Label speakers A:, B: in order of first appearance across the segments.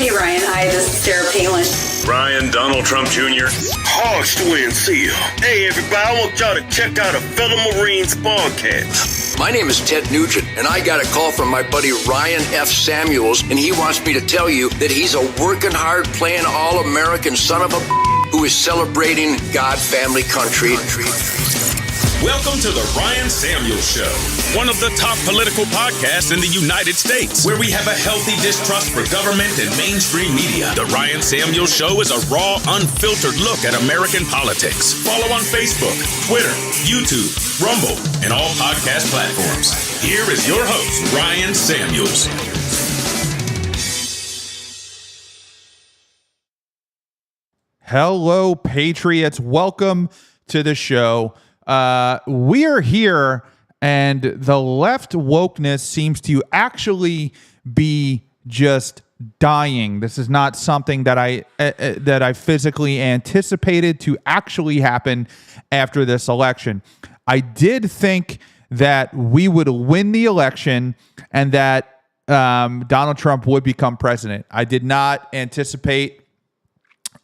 A: Hey, Ryan. Hi, this is Sarah Palin.
B: Ryan, Donald Trump Jr.
C: Hogs to win, see you. Hey, everybody, I want y'all to check out a fellow Marines podcast.
D: My name is Ted Nugent, and I got a call from my buddy Ryan F. Samuels, and he wants me to tell you that he's a working hard, playing all-American son of a who is celebrating God, family, country.
B: Welcome to the Ryan Samuels Show, one of the top political podcasts in the United States, where we have a healthy distrust for government and mainstream media. The Ryan Samuels Show is a raw, unfiltered look at American politics. Follow on Facebook, Twitter, YouTube, Rumble, and all podcast platforms. Here is your host, Ryan Samuels.
E: Hello, Patriots. Welcome to the show. We are here, and the left wokeness seems to actually be just dying. This is not something that I physically anticipated to actually happen after this election. I did think that we would win the election and that Donald Trump would become president. I did not anticipate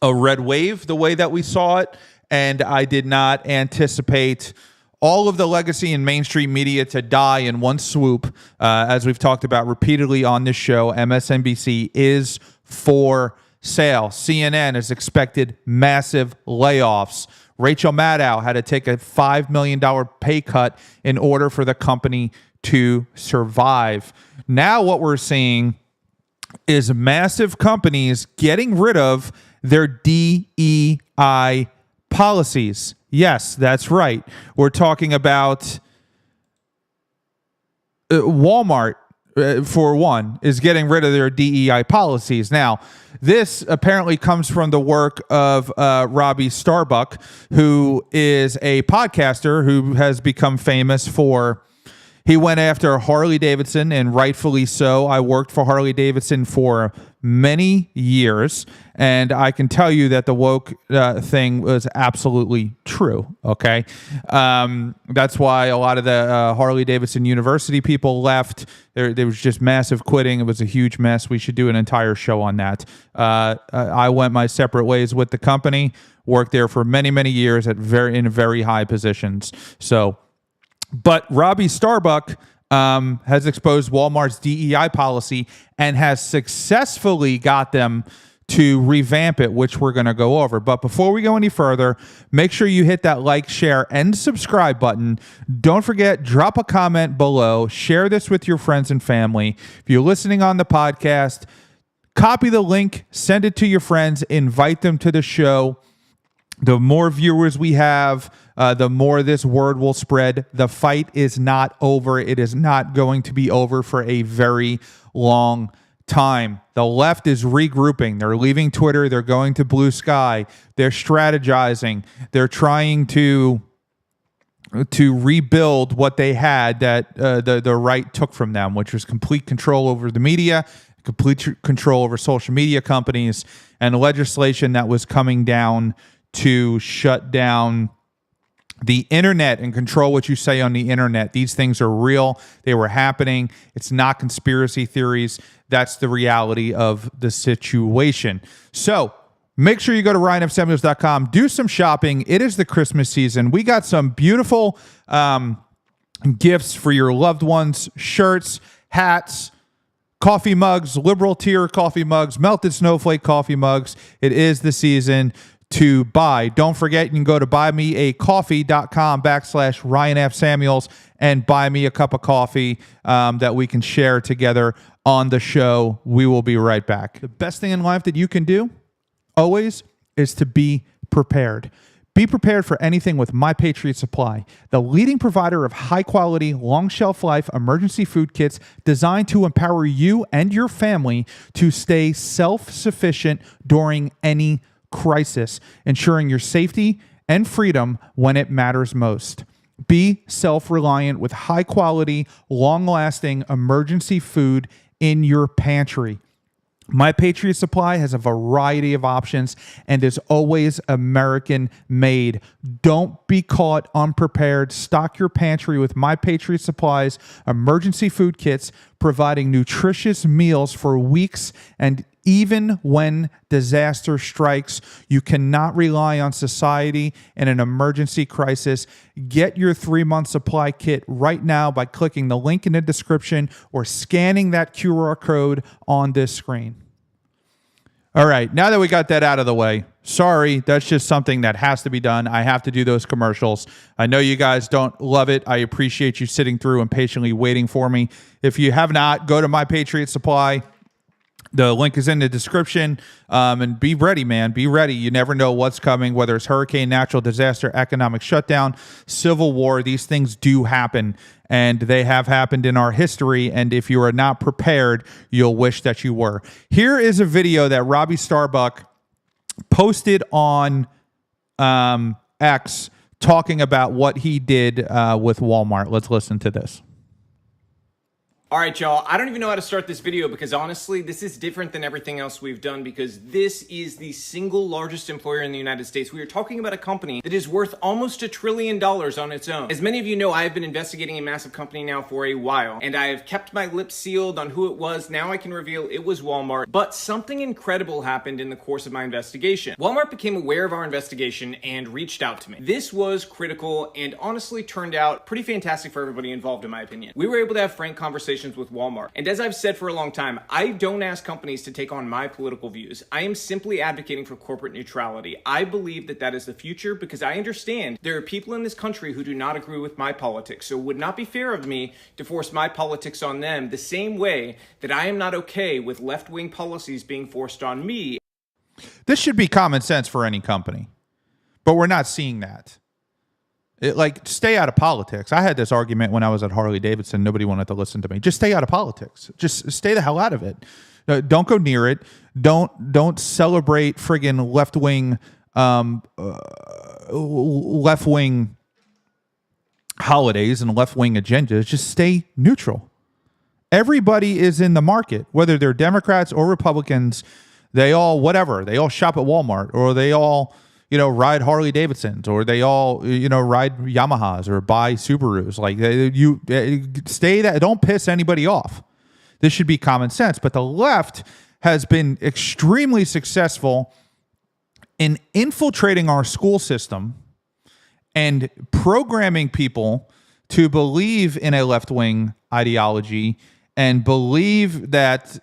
E: a red wave the way that we saw it. And I did not anticipate all of the legacy and mainstream media to die in one swoop. As we've talked about repeatedly on this show, MSNBC is for sale. CNN has expected massive layoffs. Rachel Maddow had to take a $5 million pay cut in order for the company to survive. Now what we're seeing is massive companies getting rid of their DEI policies. Yes, that's right. We're talking about Walmart, for one, is getting rid of their DEI policies. Now, this apparently comes from the work of Robbie Starbuck, who is a podcaster who has become famous for... He went after Harley Davidson, and rightfully so. I worked for Harley Davidson for many years, and I can tell you that the woke thing was absolutely true, okay? That's why a lot of the Harley Davidson University people left. There was just massive quitting. It was a huge mess. We should do an entire show on that. I went my separate ways with the company, worked there for many, many years in very high positions. But Robbie Starbuck has exposed Walmart's DEI policy and has successfully got them to revamp it, which we're going to go over. But before we go any further, make sure you hit that like, share, and subscribe button. Don't forget, drop a comment below. Share this with your friends and family. If you're listening on the podcast, copy the link, send it to your friends, invite them to the show. The more viewers we have, the more this word will spread. The fight is not over. It is not going to be over for a very long time. The left is regrouping. They're leaving Twitter. They're going to Blue Sky. They're strategizing. They're trying to rebuild what they had that the right took from them, which was complete control over the media, complete control over social media companies, and legislation that was coming down to shut down the internet and control what you say on the internet. These things are real. They were happening. It's not conspiracy theories. That's the reality of the situation. So make sure you go to ryanfsamuels.com. Do some shopping. It is the Christmas season. We got some beautiful gifts for your loved ones. Shirts, hats, coffee mugs, liberal tier coffee mugs, melted snowflake coffee mugs. It is the season to buy. Don't forget, you can go to buymeacoffee.com/Ryan F. Samuels and buy me a cup of coffee that we can share together on the show. We will be right back. The best thing in life that you can do always is to be prepared. Be prepared for anything with My Patriot Supply, the leading provider of high-quality, long shelf life emergency food kits designed to empower you and your family to stay self-sufficient during any crisis, ensuring your safety and freedom when it matters most. Be self-reliant with high-quality, long-lasting emergency food in your pantry. My Patriot Supply has a variety of options and is always American made. Don't be caught unprepared. Stock your pantry with My Patriot Supply's emergency food kits, providing nutritious meals for weeks and Even when disaster strikes, you cannot rely on society in an emergency crisis. Get your 3-month supply kit right now by clicking the link in the description or scanning that QR code on this screen. All right, now that we got that out of the way, sorry, that's just something that has to be done. I have to do those commercials. I know you guys don't love it. I appreciate you sitting through and patiently waiting for me. If you have not, go to My Patriot Supply. The link is in the description, and be ready, man. Be ready. You never know what's coming, whether it's hurricane, natural disaster, economic shutdown, civil war. These things do happen, and they have happened in our history, and if you are not prepared, you'll wish that you were. Here is a video that Robbie Starbuck posted on X talking about what he did with Walmart. Let's listen to this.
F: All right, y'all, I don't even know how to start this video because honestly, this is different than everything else we've done because this is the single largest employer in the United States. We are talking about a company that is worth almost $1 trillion on its own. As many of you know, I have been investigating a massive company now for a while, and I have kept my lips sealed on who it was. Now I can reveal it was Walmart, but something incredible happened in the course of my investigation. Walmart became aware of our investigation and reached out to me. This was critical and honestly turned out pretty fantastic for everybody involved, in my opinion. We were able to have frank conversations with Walmart. And as I've said for a long time, I don't ask companies to take on my political views. I am simply advocating for corporate neutrality. I believe that that is the future because I understand there are people in this country who do not agree with my politics. So it would not be fair of me to force my politics on them the same way that I am not okay with left-wing policies being forced on me.
E: This should be common sense for any company, but we're not seeing that. Stay out of politics. I had this argument when I was at Harley Davidson. Nobody wanted to listen to me. Just stay out of politics. Just stay the hell out of it. Don't go near it. Don't celebrate friggin' left-wing holidays and left-wing agendas. Just stay neutral. Everybody is in the market, whether they're Democrats or Republicans. They all shop at Walmart, or they all ride Harley Davidsons, or they all, ride Yamahas or buy Subarus. Don't piss anybody off. This should be common sense. But the left has been extremely successful in infiltrating our school system and programming people to believe in a left-wing ideology and believe that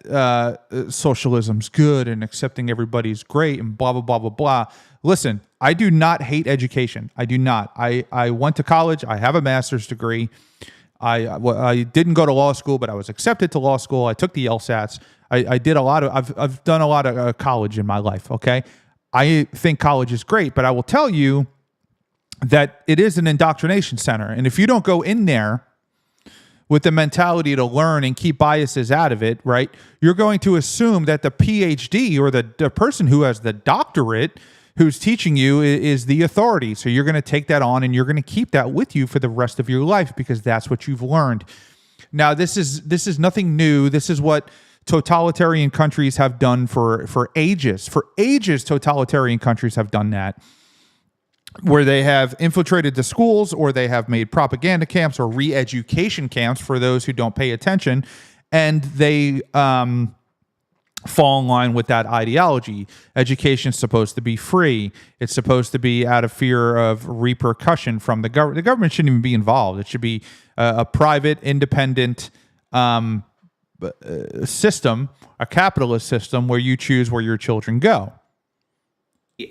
E: socialism's good and accepting everybody's great and blah, blah, blah, blah, blah. Listen, I do not hate education. I do not. I went to college. I have a master's degree. I didn't go to law school, but I was accepted to law school. I took the LSATs. I did a lot of, I've done a lot of college in my life, okay? I think college is great, but I will tell you that it is an indoctrination center. And if you don't go in there with the mentality to learn and keep biases out of it, right, you're going to assume that the PhD or the person who has the doctorate who's teaching you is the authority. So you're going to take that on and you're going to keep that with you for the rest of your life because that's what you've learned. Now, this is nothing new. This is what totalitarian countries have done for ages. For ages, totalitarian countries have done that, where they have infiltrated the schools, or they have made propaganda camps or re-education camps for those who don't pay attention, and they fall in line with that ideology. Education's supposed to be free. It's supposed to be out of fear of repercussion from the government. The government shouldn't even be involved. It should be a private, independent system, a capitalist system where you choose where your children go.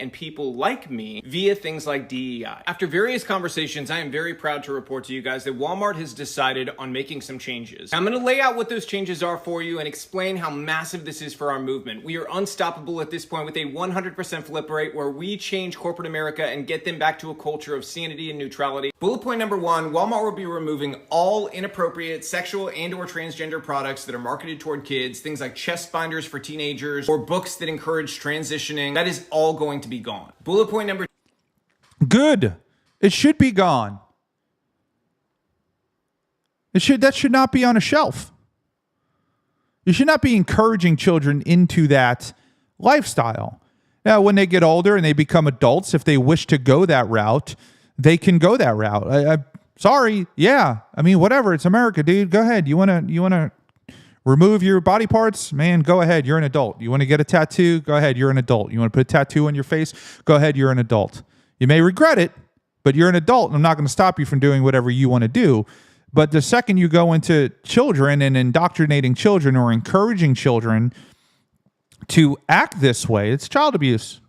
F: And people like me via things like DEI. After various conversations, I am very proud to report to you guys that Walmart has decided on making some changes. I'm going to lay out what those changes are for you and explain how massive this is for our movement. We are unstoppable at this point with a 100% flip rate where we change corporate America and get them back to a culture of sanity and neutrality. Bullet point number 1, Walmart will be removing all inappropriate sexual and or transgender products that are marketed toward kids, things like chest binders for teenagers or books that encourage transitioning. That is all going to be gone. Bullet point number
E: good. It should be gone. That should not be on a shelf. You should not be encouraging children into that lifestyle. Now, when they get older and they become adults, if they wish to go that route, they can go that route. Sorry. Yeah. I mean, whatever. It's America, dude. Go ahead. You want to remove your body parts, man, go ahead. You're an adult. You want to get a tattoo? Go ahead. You're an adult. You want to put a tattoo on your face? Go ahead. You're an adult. You may regret it, but you're an adult, and I'm not going to stop you from doing whatever you want to do. But the second you go into children and indoctrinating children or encouraging children to act this way, it's child abuse.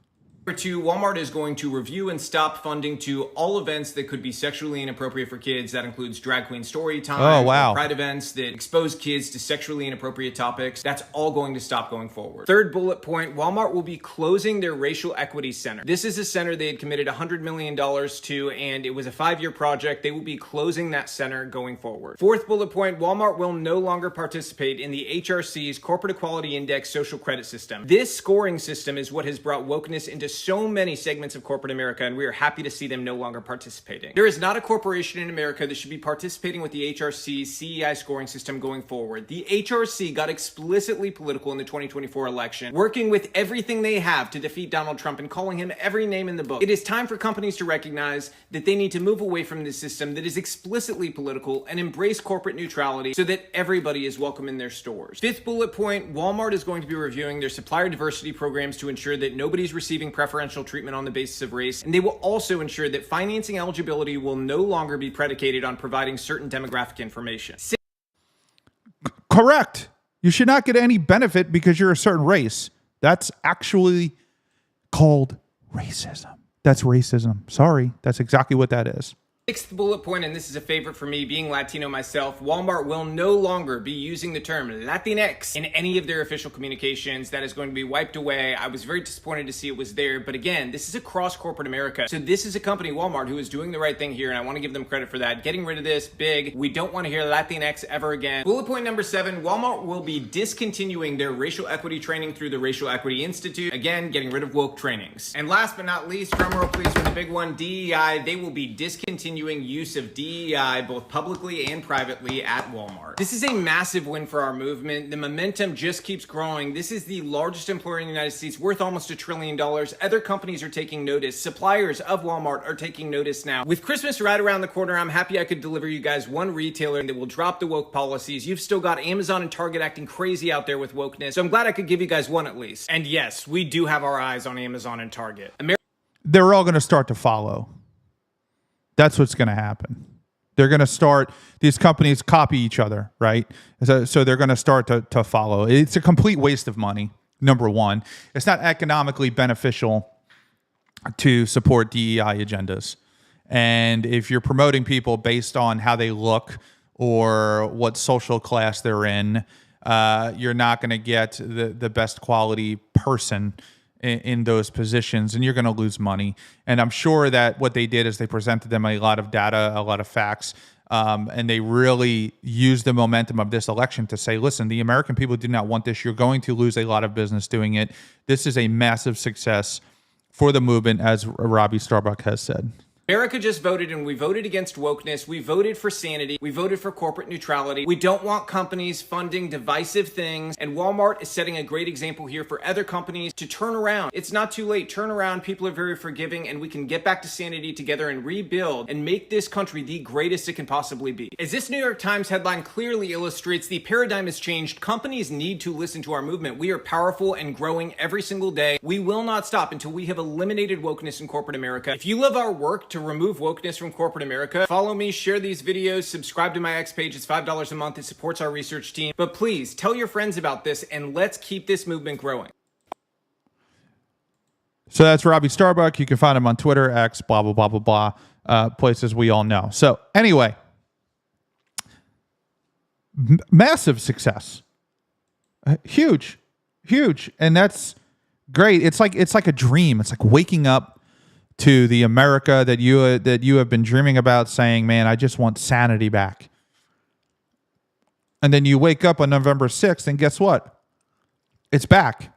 F: Number 2, Walmart is going to review and stop funding to all events that could be sexually inappropriate for kids. That includes drag queen story time, pride events that expose kids to sexually inappropriate topics. That's all going to stop going forward. Third bullet point, Walmart will be closing their racial equity center. This is a center they had committed $100 million to, and it was a 5-year project. They will be closing that center going forward. Fourth bullet point, Walmart will no longer participate in the HRC's Corporate Equality Index social credit system. This scoring system is what has brought wokeness into so many segments of corporate America, and we are happy to see them no longer participating. There is not a corporation in America that should be participating with the HRC's CEI scoring system going forward. The HRC got explicitly political in the 2024 election, working with everything they have to defeat Donald Trump and calling him every name in the book. It is time for companies to recognize that they need to move away from this system that is explicitly political and embrace corporate neutrality so that everybody is welcome in their stores. Fifth bullet point, Walmart is going to be reviewing their supplier diversity programs to ensure that nobody's receiving preferential treatment on the basis of race, and they will also ensure that financing eligibility will no longer be predicated on providing certain demographic information.
E: Correct. You should not get any benefit because you're a certain race. That's actually called racism. That's racism. Sorry. That's exactly what that is.
F: Sixth bullet point, and this is a favorite for me, being Latino myself, Walmart will no longer be using the term Latinx in any of their official communications. That is going to be wiped away. I was very disappointed to see it was there, but again, this is across corporate America. So this is a company, Walmart, who is doing the right thing here, and I want to give them credit for that. Getting rid of this, big. We don't want to hear Latinx ever again. Bullet point number 7, Walmart will be discontinuing their racial equity training through the Racial Equity Institute. Again, getting rid of woke trainings. And last but not least, drumroll please for the big one, DEI. They will be discontinuing use of DEI both publicly and privately at Walmart. This is a massive win for our movement. The momentum just keeps growing. This is the largest employer in the United States, worth almost $1 trillion. Other companies are taking notice. Suppliers of Walmart are taking notice now. With Christmas right around the corner, I'm happy I could deliver you guys one retailer that will drop the woke policies. You've still got Amazon and Target acting crazy out there with wokeness, so I'm glad I could give you guys one at least. And yes, we do have our eyes on Amazon and Target.
E: They're all going to start to follow. That's what's going to happen. They're going to start, these companies copy each other, right? So they're going to start to follow. It's a complete waste of money, number one. It's not economically beneficial to support DEI agendas. And if you're promoting people based on how they look or what social class they're in, you're not going to get the best quality person in those positions, and you're going to lose money. And I'm sure that what they did is they presented them a lot of data, a lot of facts, and they really used the momentum of this election to say, listen, the American people do not want this. You're going to lose a lot of business doing it. This is a massive success for the movement, as Robbie Starbuck has said.
F: America just voted, and we voted against wokeness. We voted for sanity. We voted for corporate neutrality. We don't want companies funding divisive things, and Walmart is setting a great example here for other companies to turn around. It's not too late. Turn around. People are very forgiving, and we can get back to sanity together and rebuild and make this country the greatest it can possibly be. As this New York Times headline clearly illustrates, the paradigm has changed. Companies need to listen to our movement. We are powerful and growing every single day. We will not stop until we have eliminated wokeness in corporate America. If you love our work to remove wokeness from corporate America, follow me, share these videos, subscribe to my X page. It's $5 a month. It supports our research team. But please tell your friends about this, and let's keep this movement growing.
E: So that's Robbie Starbuck. You can find him on Twitter, X, blah, blah, blah, blah, blah, places we all know. So anyway, massive success. Huge. And that's great. It's like a dream. It's like waking up to the America that you have been dreaming about, saying, man, I just want sanity back. And then you wake up on November 6th, and guess what? It's back.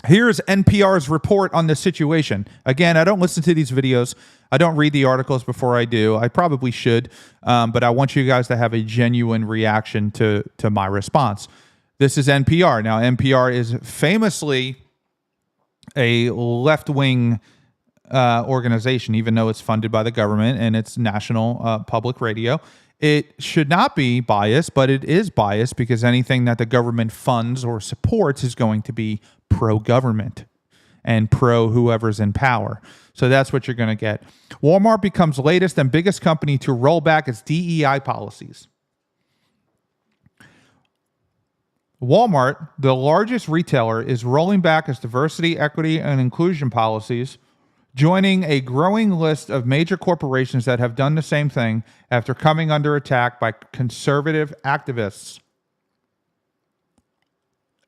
E: Here's NPR's report on this situation. Again, I don't listen to these videos. I don't read the articles before I do. I probably should, but I want you guys to have a genuine reaction to my response. This is NPR. Now, NPR is famously a left-wing organization, even though it's funded by the government and it's national public radio. it should not be biased, but it is biased because anything that the government funds or supports is going to be pro-government and pro whoever's in power. So that's what you're going to get. Walmart becomes latest and biggest company to roll back its DEI policies. Walmart, the largest retailer, is rolling back its diversity, equity, and inclusion policies, joining a growing list of major corporations that have done the same thing after coming under attack by conservative activists.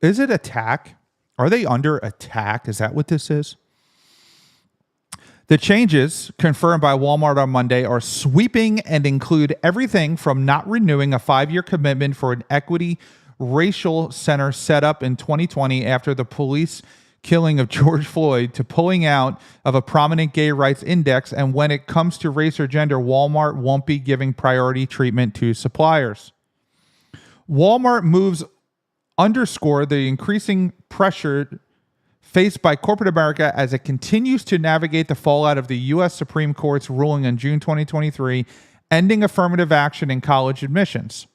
E: Is it attack? Are they under attack? Is that what this is? The changes confirmed by Walmart on Monday are sweeping and include everything from not renewing a 5-year commitment for an equity racial center set up in 2020 after the police killing of George Floyd to pulling out of a prominent gay rights index. And when it comes to race or gender, Walmart won't be giving priority treatment to suppliers. Walmart moves underscore the increasing pressure faced by corporate America as it continues to navigate the fallout of the U.S. Supreme Court's ruling in June 2023, ending affirmative action in college admissions.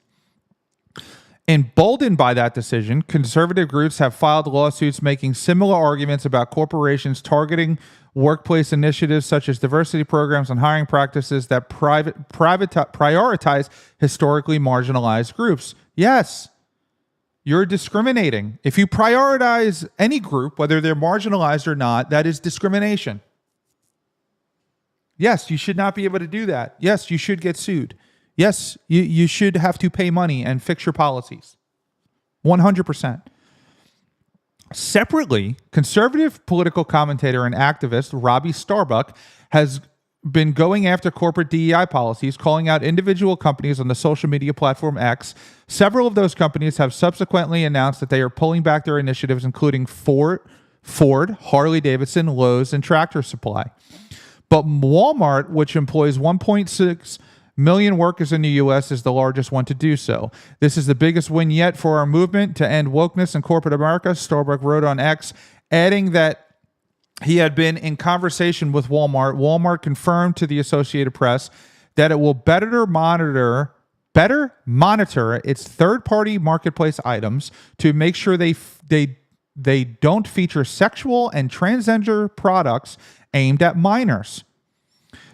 E: Emboldened by that decision, conservative groups have filed lawsuits making similar arguments about corporations targeting workplace initiatives such as diversity programs and hiring practices that prioritize historically marginalized groups. Yes, you're discriminating. If you prioritize any group, whether they're marginalized or not, that is discrimination. Yes, you should not be able to do that. Yes, you should get sued. Yes, you should have to pay money and fix your policies. 100%. Separately, conservative political commentator and activist Robbie Starbuck has been going after corporate DEI policies, calling out individual companies on the social media platform X. Several of those companies have subsequently announced that they are pulling back their initiatives, including Ford, Harley-Davidson, Lowe's, and Tractor Supply. But Walmart, which employs 1.6 million workers in the U.S., is the largest one to do so. This is the biggest win yet for our movement to end wokeness in corporate America, Starbuck wrote on X, adding that he had been in conversation with Walmart. Walmart confirmed to the Associated Press that it will better monitor its third-party marketplace items to make sure they don't feature sexual and transgender products aimed at minors.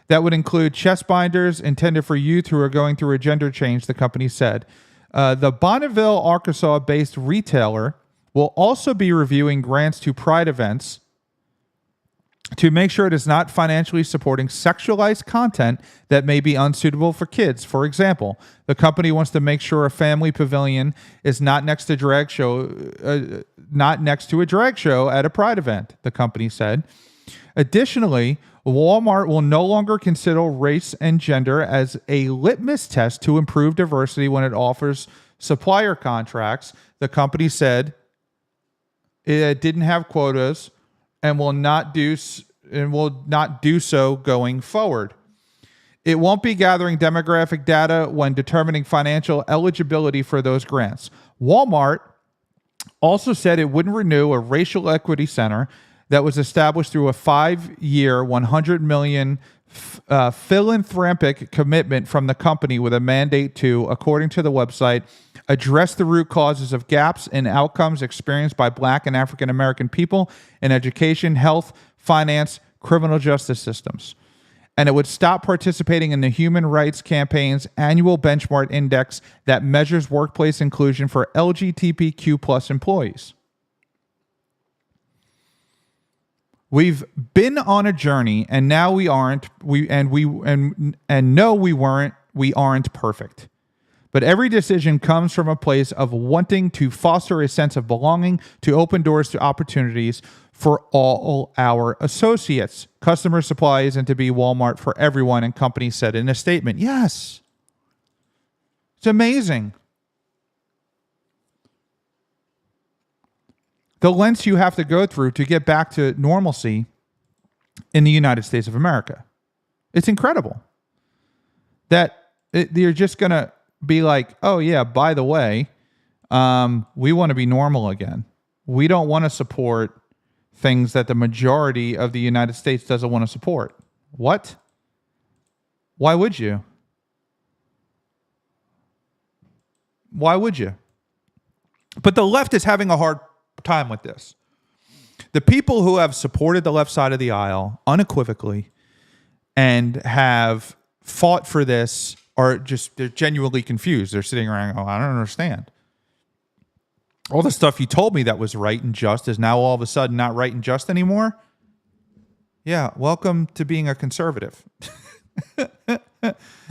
E: That would include chest binders intended for youth who are going through a gender change, the company said. The Bonneville, Arkansas-based retailer will also be reviewing grants to Pride events to make sure it is not financially supporting sexualized content that may be unsuitable for kids. For example, the company wants to make sure a family pavilion is not next to a drag show at a Pride event, the company said. Additionally, Walmart will no longer consider race and gender as a litmus test to improve diversity when it offers supplier contracts. The company said it didn't have quotas and will not do so going forward. It won't be gathering demographic data when determining financial eligibility for those grants. Walmart also said it wouldn't renew a racial equity center that was established through a 5-year, $100 million philanthropic commitment from the company with a mandate to, according to the website, address the root causes of gaps in outcomes experienced by Black and African American people in education, health, finance, criminal justice systems. And it would stop participating in the Human Rights Campaign's annual benchmark index that measures workplace inclusion for LGBTQ+ employees. We've been on a journey, and now we aren't. We aren't perfect. But every decision comes from a place of wanting to foster a sense of belonging, to open doors to opportunities for all our associates, customers, suppliers, and to be Walmart for everyone. And companies said in a statement, yes, it's amazing. The lengths you have to go through to get back to normalcy in the United States of America. It's incredible that you're just going to be like, oh yeah, by the way, we want to be normal again. We don't want to support things that the majority of the United States doesn't want to support. What? Why would you? Why would you? But the left is having a hard time with this. The people who have supported the left side of the aisle unequivocally and have fought for this they're genuinely confused. They're sitting around going, I don't understand. All the stuff you told me that was right and just is now all of a sudden not right and just anymore. Yeah, welcome to being a conservative.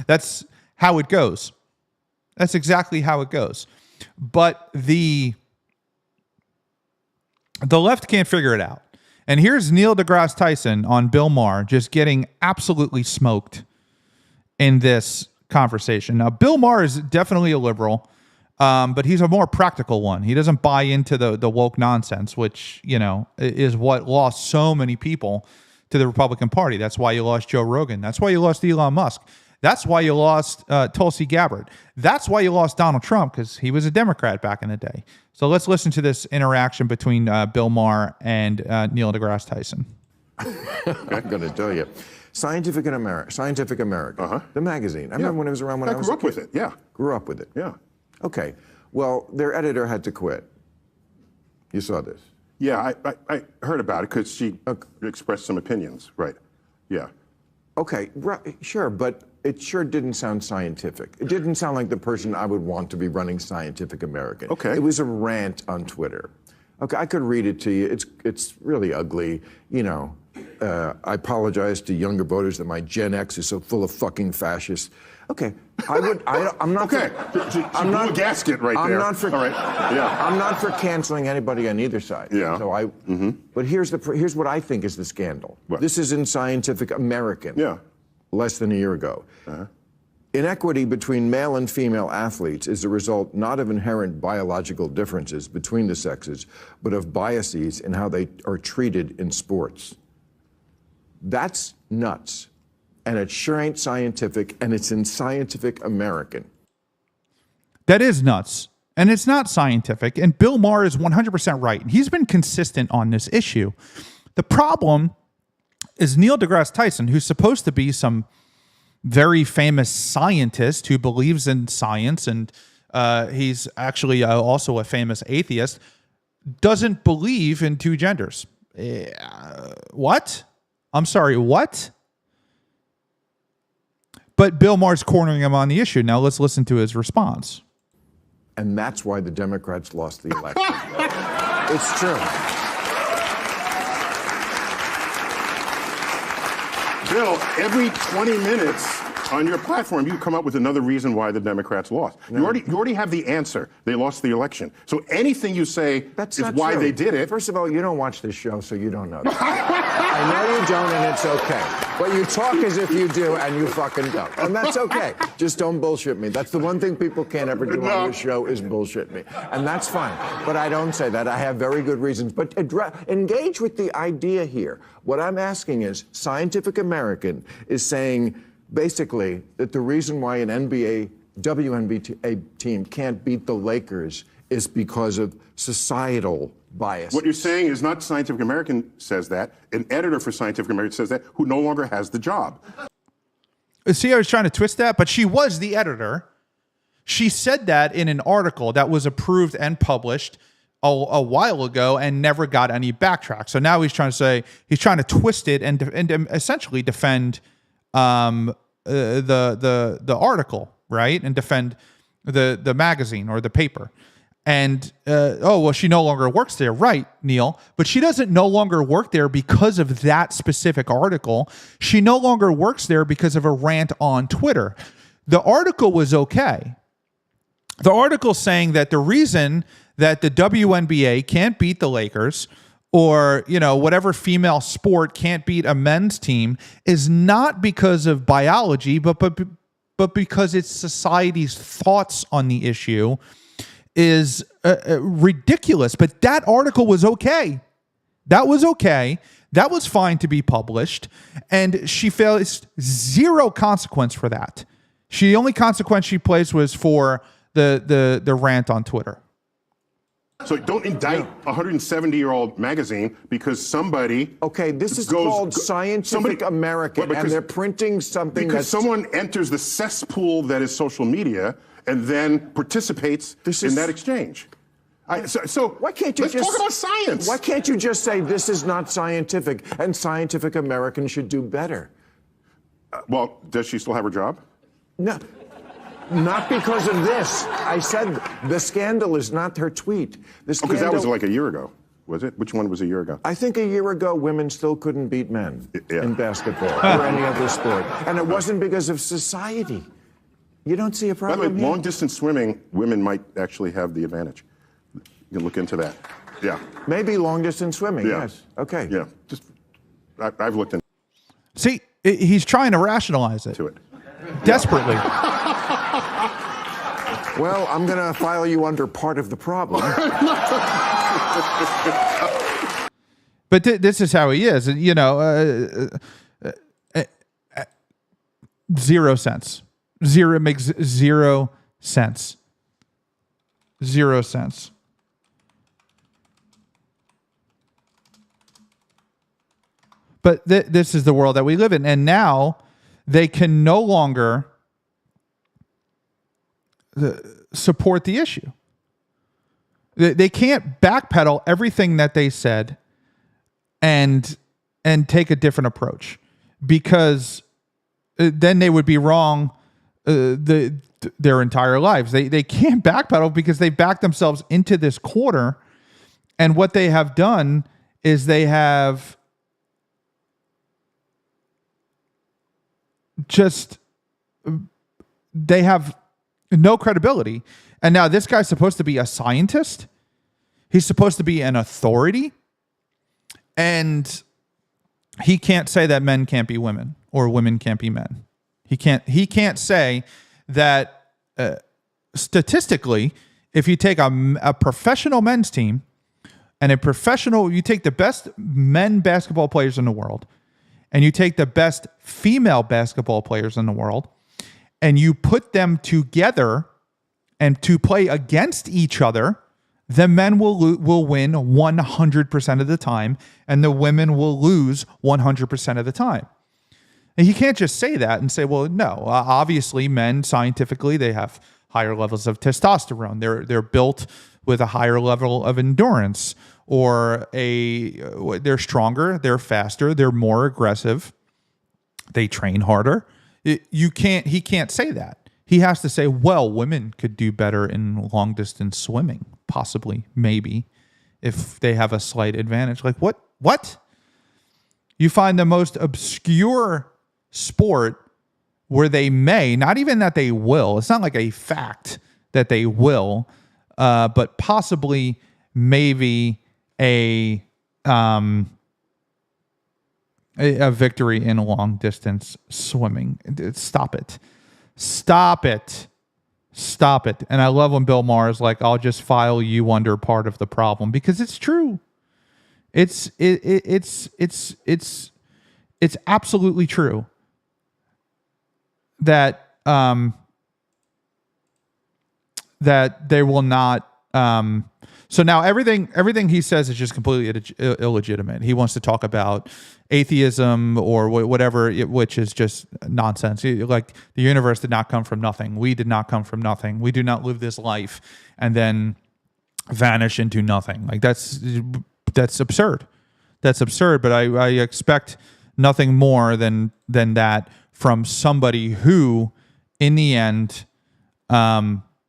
E: That's how it goes. That's exactly how it goes. But the left can't figure it out. And here's Neil deGrasse Tyson on Bill Maher just getting absolutely smoked in this conversation. Now, Bill Maher is definitely a liberal, but he's a more practical one. He doesn't buy into the woke nonsense, which, is what lost so many people to the Republican Party. That's why you lost Joe Rogan. That's why you lost Elon Musk. That's why you lost Tulsi Gabbard. That's why you lost Donald Trump, because he was a Democrat back in the day. So let's listen to this interaction between Bill Maher and Neil deGrasse Tyson.
G: I'm going to tell you. Scientific America, the magazine. I remember when it was around when I was
H: grew up with it, yeah.
G: Grew up with it.
H: Yeah.
G: Okay. Well, their editor had to quit. You saw this.
H: Yeah, I heard about it because she expressed some opinions, right? Yeah.
G: Okay, sure, but it sure didn't sound scientific. It didn't sound like the person I would want to be running Scientific American.
H: Okay.
G: It was a rant on Twitter. Okay, I could read it to you. It's really ugly. I apologize to younger voters that my Gen X is so full of fucking fascists. Okay, I'm not.
H: Okay, I'm not a gasket right there.
G: I'm not for.
H: All right. Yeah.
G: I'm not for canceling anybody on either side.
H: Yeah.
G: So But here's what I think is the scandal.
H: What?
G: This is in Scientific American.
H: Yeah.
G: Less than a year ago. Inequity between male and female athletes is the result not of inherent biological differences between the sexes, but of biases in how they are treated in sports. That's nuts. And it sure ain't scientific, and it's in Scientific American.
E: That is nuts. And it's not scientific. And Bill Maher is 100% right. And he's been consistent on this issue. The problem is Neil deGrasse Tyson, who's supposed to be some very famous scientist who believes in science, and he's actually also a famous atheist, doesn't believe in two genders. What? I'm sorry, what? But Bill Maher's cornering him on the issue. Now let's listen to his response.
G: And that's why the Democrats lost the election. It's true.
H: Bill, every 20 minutes on your platform, you come up with another reason why the Democrats lost. No. You already have the answer. They lost the election. So anything you say is why
G: true.
H: They did it.
G: First of all, you don't watch this show, so you don't know that. I know you don't, and it's okay. But you talk as if you do, and you fucking don't. And that's okay. Just don't bullshit me. That's the one thing people can't ever do on this show is bullshit me. And that's fine. But I don't say that. I have very good reasons. But engage with the idea here. What I'm asking is, Scientific American is saying, basically, that the reason why an WNBA team can't beat the Lakers is because of societal bias.
H: What you're saying is not Scientific American says that. An editor for Scientific American says that, who no longer has the job.
E: See, I was trying to twist that, but she was the editor. She said that in an article that was approved and published a while ago and never got any backtrack. So now he's trying to twist it and essentially defend the article, right? And defend the magazine or the paper. And, she no longer works there. Right, Neil. But she doesn't no longer work there because of that specific article. She no longer works there because of a rant on Twitter. The article was okay. The article saying that the reason that the WNBA can't beat the Lakers or, whatever female sport can't beat a men's team is not because of biology, but because it's society's thoughts on the issue is ridiculous. But that article was okay. That was okay. That was fine to be published. And she faced zero consequence for that. The only consequence she placed was for the rant on Twitter.
H: So don't indict a 170-year-old magazine because somebody.
G: Okay, this is called Scientific American, and they're printing something
H: because someone enters the cesspool that is social media and then participates in that exchange. So
G: why can't you
H: let's
G: just
H: talk about science?
G: Why can't you just say this is not scientific and Scientific American should do better?
H: Well, does she still have her job?
G: No. Not because of this. I said the scandal is not her tweet.
H: Because that was like a year ago, was it? Which one was a year ago?
G: I think a year ago, women still couldn't beat men in basketball or any other sport. And it wasn't because of society. You don't see a problem.
H: By the way, long-distance swimming, women might actually have the advantage. You can look into that. Yeah.
G: Maybe long-distance swimming, yes. Okay.
H: Yeah. I've looked into
E: See, he's trying to rationalize it.
H: to it.
E: Desperately.
G: Well, I'm going to file you under part of the problem.
E: But this is how he is. You know, 0 cents. It makes 0 sense. 0 cents. But this is the world that we live in. And now they can no longer support the issue. They can't backpedal everything that they said and take a different approach, because then they would be wrong their entire lives. They can't backpedal because they backed themselves into this corner. And what they have done is they have no credibility. And now this guy's supposed to be a scientist. He's supposed to be an authority. And he can't say that men can't be women or women can't be men. He can't say that statistically, if you take a professional men's team and you take the best men basketball players in the world and you take the best female basketball players in the world and you put them together and to play against each other, the men will win 100% of the time and the women will lose 100% of the time. And you can't just say that and say, well, no, obviously men scientifically, they have higher levels of testosterone. They're built with a higher level of endurance, or they're stronger, they're faster, they're more aggressive, they train harder. He can't say that. He has to say, well, women could do better in long distance swimming, possibly, maybe, if they have a slight advantage. Like what? You find the most obscure sport where they may, not even that they will, it's not like a fact that they will, but possibly maybe a victory in long distance swimming. Stop it. And I love when Bill Maher is like, I'll just file you under part of the problem, because it's true. It's absolutely true that that they will not. So now everything he says is just completely illegitimate. He wants to talk about atheism or whatever, which is just nonsense. Like, the universe did not come from nothing. We did not come from nothing. We do not live this life and then vanish into nothing. Like, that's absurd. That's absurd. But I expect nothing more than that from somebody who, in the end,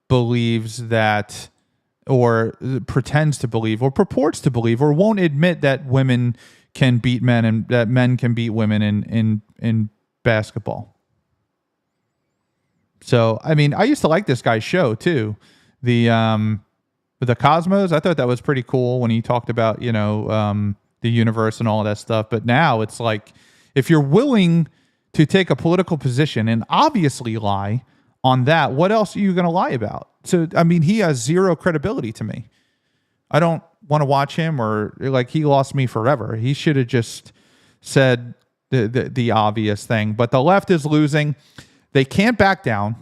E: believes that, or pretends to believe, or purports to believe, or won't admit that women can beat men and that men can beat women in basketball. So, I mean, I used to like this guy's show too. The Cosmos, I thought that was pretty cool when he talked about, the universe and all of that stuff. But now it's like, if you're willing to take a political position and obviously lie on that, what else are you going to lie about? So, I mean, he has zero credibility to me. I don't want to watch him, or like, he lost me forever. He should have just said the obvious thing. But the left is losing. They can't back down.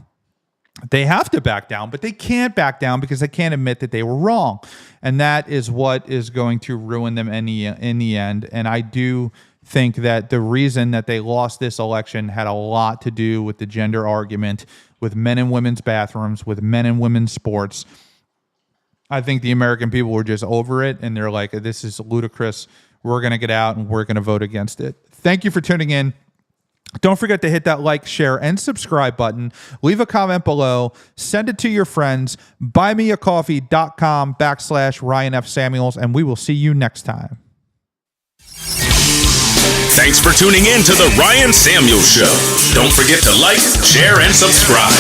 E: they have to back down, but they can't back down because they can't admit that they were wrong. And that is what is going to ruin them in the end. And I do think that the reason that they lost this election had a lot to do with the gender argument, with men and women's bathrooms, with men and women's sports. I think the American people were just over it, and they're like, this is ludicrous. We're going to get out and we're going to vote against it. Thank you for tuning in. Don't forget to hit that like, share, and subscribe button. Leave a comment below. Send it to your friends. buymeacoffee.com/Ryan F. Samuels, and we will see you next time.
B: Thanks for tuning in to The Ryan Samuels Show. Don't forget to like, share, and subscribe.